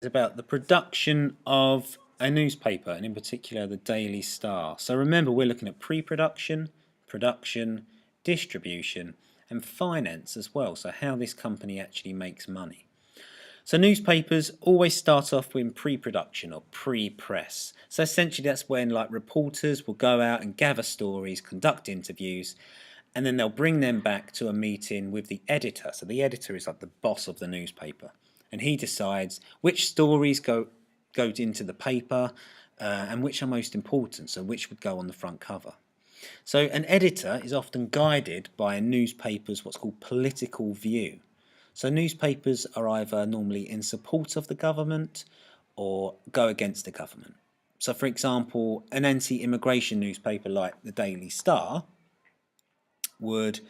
Is about the production of a newspaper, and in particular the Daily Star. So remember, we're looking at pre-production, production, distribution, and finance as well. So how this company actually makes money. So newspapers always start off with pre-production or pre-press. So essentially that's when like reporters will go out and gather stories, conduct interviews, and then they'll bring them back to a meeting with the editor. So the editor is like the boss of the newspaper, and he decides which stories go into the paper and which are most important, so which would go on the front cover. So an editor is often guided by a newspaper's what's called political view. So newspapers are either normally in support of the government or go against the government. So for example, an anti-immigration newspaper like the Daily Star would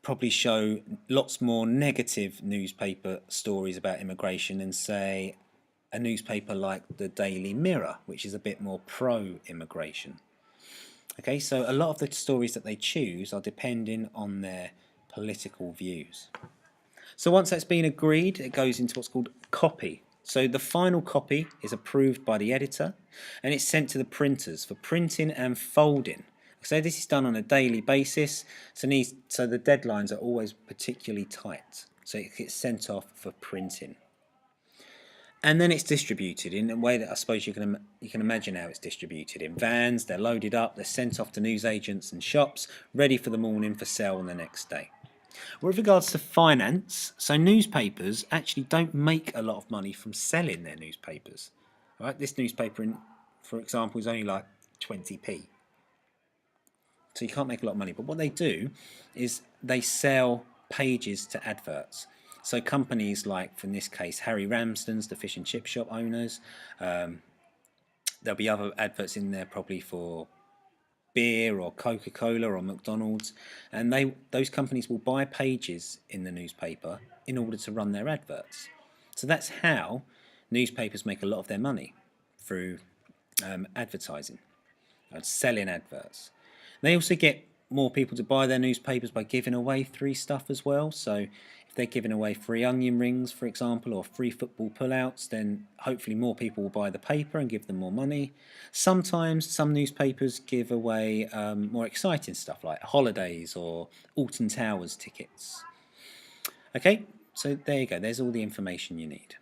probably show lots more negative newspaper stories about immigration than, say, a newspaper like the Daily Mirror, which is a bit more pro-immigration. Okay, so a lot of the stories that they choose are depending on their political views. So once that's been agreed, it goes into what's called copy. So the final copy is approved by the editor and it's sent to the printers for printing and folding. So this is done on a daily basis, so the deadlines are always particularly tight. So it gets sent off for printing. And then it's distributed in a way that I suppose you can imagine how it's distributed. In vans, they're loaded up, they're sent off to newsagents and shops, ready for the morning for sale on the next day. With regards to finance, so newspapers actually don't make a lot of money from selling their newspapers. Right? This newspaper, for example, is only like 20p. So you can't make a lot of money. But what they do is they sell pages to adverts. So companies like, in this case, Harry Ramsden's, the fish and chip shop owners, there'll be other adverts in there probably for beer or Coca-Cola or McDonald's, and those companies will buy pages in the newspaper in order to run their adverts. So that's how newspapers make a lot of their money, through advertising and selling adverts. They also get more people to buy their newspapers by giving away free stuff as well. So if they're giving away free onion rings, for example, or free football pullouts, then hopefully more people will buy the paper and give them more money. Sometimes some newspapers give away more exciting stuff like holidays or Alton Towers tickets. Okay, so there you go. There's all the information you need.